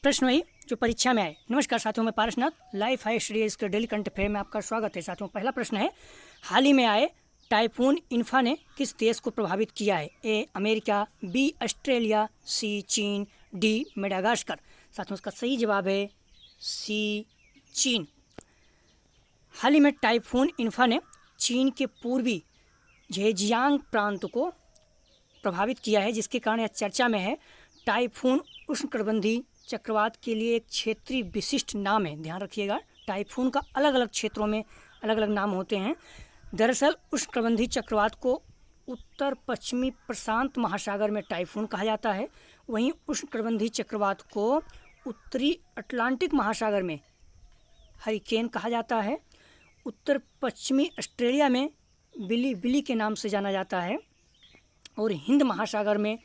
प्रश्न वही जो परीक्षा में आए। नमस्कार साथियों, मैं पारसनाथ लाइफ हाई स्टडीज के डेली करंट अफेयर में आपका स्वागत है। साथियों, पहला प्रश्न है, हाल ही में आए टाइफून इन्फा ने किस देश को प्रभावित किया है? ए अमेरिका, बी ऑस्ट्रेलिया, सी चीन, डी मेडागास्कर। साथियों, इसका सही जवाब है सी चीन। हाल ही में टाइफून इन्फा ने चीन के पूर्वी झेजियांग प्रांत को प्रभावित किया है, जिसके कारण यह चर्चा में है। टाइफून उष्णकटिबंधीय चक्रवात के लिए एक क्षेत्रीय विशिष्ट नाम है। ध्यान रखिएगा, टाइफून का अलग अलग क्षेत्रों में अलग अलग नाम होते हैं। दरअसल उष्णकटिबंधीय चक्रवात को उत्तर पश्चिमी प्रशांत महासागर में टाइफून कहा जाता है। वहीं उष्णकटिबंधीय चक्रवात को उत्तरी अटलांटिक महासागर में हरिकेन कहा जाता है। उत्तर पश्चिमी ऑस्ट्रेलिया में बिली बिली के नाम से जाना जाता है और हिंद महासागर में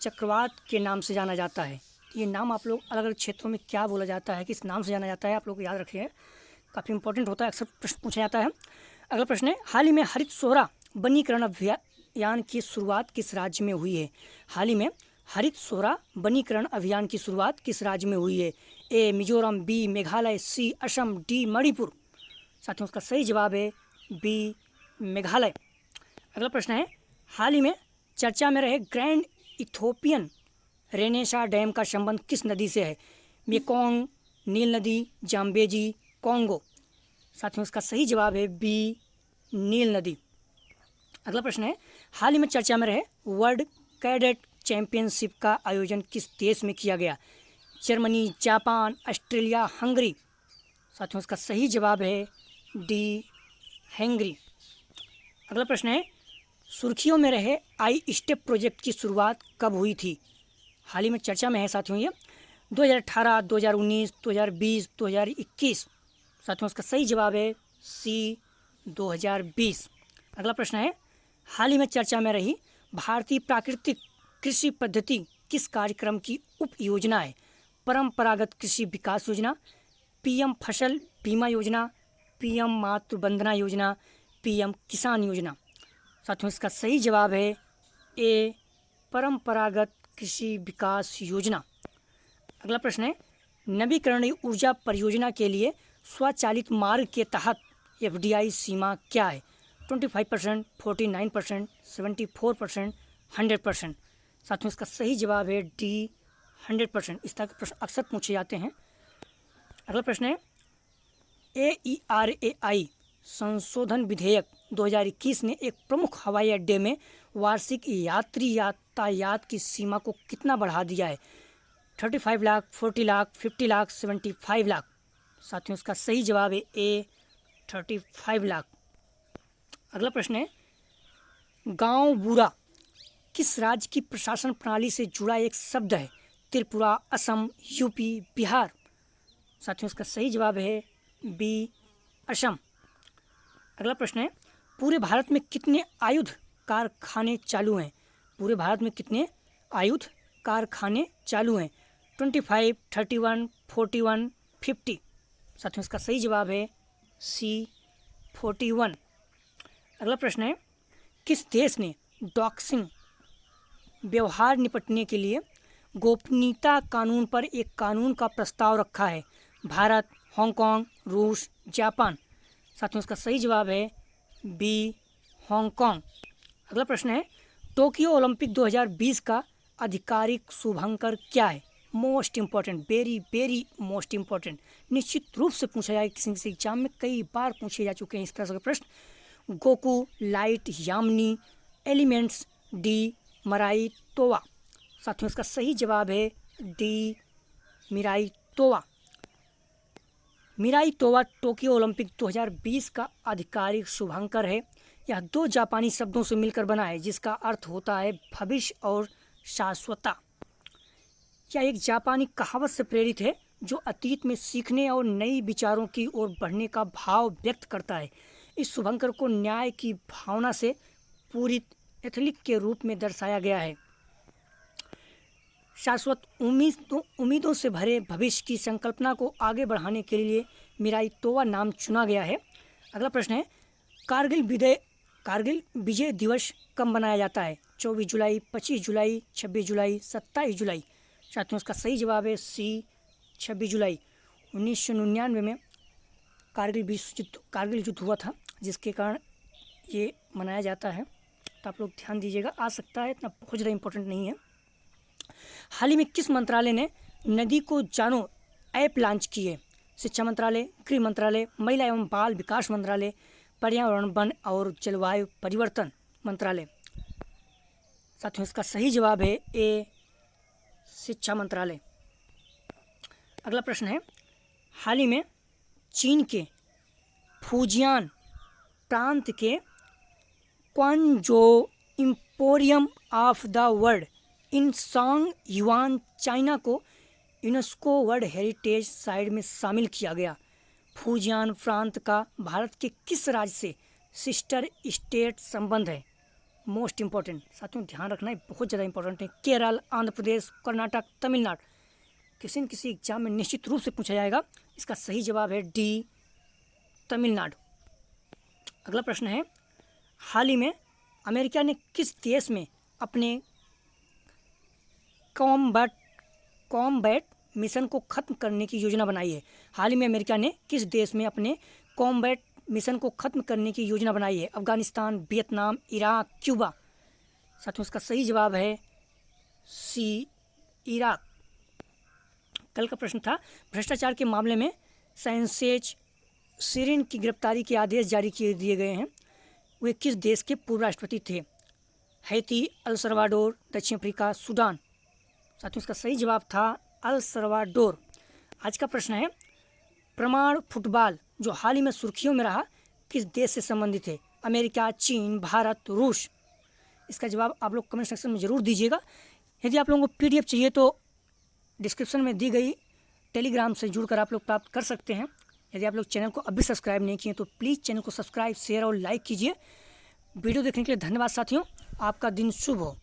चक्रवात के नाम से जाना जाता है। ये नाम आप लोग अलग अलग क्षेत्रों में क्या बोला जाता है, किस नाम से जाना जाता है, आप लोग याद रखिए, काफ़ी इंपॉर्टेंट होता है, अक्सर प्रश्न पूछा जाता है। अगला प्रश्न है, हाल ही में हरित सोहरा वनीकरण अभियान की शुरुआत किस राज्य में हुई है? हाल ही में हरित सोहरा वनीकरण अभियान की शुरुआत किस राज्य में हुई है? ए मिजोरम, बी मेघालय, सी असम, डी मणिपुर। साथियों, उसका सही जवाब है बी मेघालय। अगला प्रश्न है, हाल ही में चर्चा में रहे ग्रैंड इथोपियन रेनेसा डैम का संबंध किस नदी से है? मेकोंग, नील नदी, जाम्बेजी, कोंगो। साथियों, इसका सही जवाब है बी नील नदी। अगला प्रश्न है, हाल ही में चर्चा में रहे वर्ल्ड कैडेट चैंपियनशिप का आयोजन किस देश में किया गया? Germany, Japan, Australia, Hungary. साथियों, इसका सही जवाब है डी हंगरी। अगला प्रश्न है, सुर्खियों में रहे आई स्टेप प्रोजेक्ट की शुरुआत कब हुई थी? हाल ही में चर्चा में है साथियों, ये 2018, 2019, 2020, 2021। साथियों, इसका सही जवाब है सी 2020। अगला प्रश्न है, हाल ही में चर्चा में रही भारतीय प्राकृतिक कृषि पद्धति किस कार्यक्रम की उप योजना है? परंपरागत कृषि विकास योजना, पीएम फसल बीमा योजना, पीएम मातृ वंदना योजना, पीएम किसान योजना। साथियों, इसका सही जवाब है ए परंपरागत कृषि विकास योजना। अगला प्रश्न है, नवीकरणीय ऊर्जा परियोजना के लिए स्वचालित मार्ग के तहत एफडीआई सीमा क्या है? 25%, 49%, 74%, 100%। साथियों, इसका सही जवाब है डी 100%। इस तरह के प्रश्न अक्सर पूछे जाते हैं। अगला प्रश्न है, AERAI संशोधन विधेयक 2021 ने एक प्रमुख हवाई अड्डे में वार्षिक यात्री यातायात की सीमा को कितना बढ़ा दिया है? 35 लाख, 40 लाख, 50 लाख, 75 लाख। साथियों, इसका सही जवाब है ए 35 लाख। अगला प्रश्न है, गांव बूढ़ा किस राज्य की प्रशासन प्रणाली से जुड़ा एक शब्द है? त्रिपुरा, असम, यूपी, बिहार। साथियों, इसका सही जवाब है बी असम। अगला प्रश्न है, पूरे भारत में कितने आयुध कारखाने चालू हैं? पूरे भारत में कितने आयुध कारखाने चालू हैं? 25, 31, 41, 50। साथियों, इसका सही जवाब है सी 41। अगला प्रश्न है, किस देश ने डॉक्सिंग व्यवहार निपटने के लिए गोपनीयता कानून पर एक कानून का प्रस्ताव रखा है? भारत, हांगकांग, रूस, जापान। साथियों, इसका सही जवाब है बी हांगकांग। अगला प्रश्न है, टोक्यो ओलंपिक 2020 का आधिकारिक शुभंकर क्या है? Most important, very very most important, निश्चित रूप से पूछा जाए किसी किसी एग्जाम में, कई बार पूछे जा चुके हैं इस तरह के प्रश्न। गोकू लाइट यामिनी एलिमेंट्स, डी मराई तोवा। साथियों, इसका सही जवाब है D Miraitowa. Miraitowa Tokyo Olympic 2020 का आधिकारिक शुभंकर है। यह दो जापानी शब्दों से मिलकर बना है, जिसका अर्थ होता है भविष्य और शाश्वतता। यह एक जापानी कहावत से प्रेरित है जो अतीत में सीखने और नई विचारों की ओर बढ़ने का भाव व्यक्त करता है। इस शुभंकर को न्याय की भावना से पूरित एथलीट के रूप में दर्शाया गया है। शाश्वत उम्मीदों से भरे भविष्य की संकल्पना को आगे बढ़ाने के लिए मिराई तोवा नाम चुना गया है। अगला प्रश्न है, कारगिल विजय दिवस कब मनाया जाता है? 24 जुलाई, 25 जुलाई, 26 जुलाई, 27 जुलाई। साथियों, इसका सही जवाब है सी 26 जुलाई 1999 में कारगिल युद्ध हुआ था, जिसके कारण ये मनाया जाता है। तो आप लोग ध्यान दीजिएगा, आ सकता है, इतना बहुत ज़्यादा इम्पोर्टेंट नहीं है। हाल ही में किस मंत्रालय ने नदी को जानो ऐप लॉन्च की है? शिक्षा मंत्रालय, गृह मंत्रालय, महिला एवं बाल विकास मंत्रालय, पर्यावरण वन और जलवायु परिवर्तन मंत्रालय। साथियों, इसका सही जवाब है ए, शिक्षा मंत्रालय। अगला प्रश्न है, हाल ही में चीन के फुजियान प्रांत के Quanzhou emporium of the world in Song Yuan China को यूनेस्को वर्ल्ड हेरिटेज साइट में शामिल किया गया। फुजियान प्रांत का भारत के किस राज्य से सिस्टर स्टेट संबंध है? मोस्ट इम्पोर्टेंट साथियों, ध्यान रखना है, बहुत ज़्यादा इंपॉर्टेंट है। केरल, आंध्र प्रदेश, कर्नाटक, तमिलनाडु। किसी न किसी एग्जाम में निश्चित रूप से पूछा जाएगा। इसका सही जवाब है डी, तमिलनाडु। अगला प्रश्न है, हाल ही में अमेरिका ने किस देश में अपने कॉम्बैट मिशन को ख़त्म करने की योजना बनाई है? हाल ही में अमेरिका ने किस देश में अपने कॉम्बैट मिशन को ख़त्म करने की योजना बनाई है? Afghanistan, Vietnam, Iraq, Cuba. साथियों, इसका सही जवाब है सी, इराक। कल का प्रश्न था, भ्रष्टाचार के मामले में सैंचेज सिरिन की गिरफ्तारी के आदेश जारी किए दिए गए हैं। वे किस देश के पूर्व राष्ट्रपति थे? हैती, अल सल्वाडोर, दक्षिण अफ्रीका, सूडान। साथियों, इसका सही जवाब था अल सल्वाडोर। आज का प्रश्न है, प्रमाण फुटबॉल जो हाल ही में सुर्खियों में रहा किस देश से संबंधित है? अमेरिका, चीन, भारत, रूस। इसका जवाब आप लोग कमेंट सेक्शन में ज़रूर दीजिएगा। यदि आप लोगों को PDF चाहिए तो डिस्क्रिप्शन में दी गई टेलीग्राम से जुड़कर आप लोग प्राप्त कर सकते हैं। यदि आप लोग चैनल को अभी सब्सक्राइब नहीं किए तो प्लीज़ चैनल को सब्सक्राइब, शेयर और लाइक कीजिए। वीडियो देखने के लिए धन्यवाद साथियों। आपका दिन शुभ हो।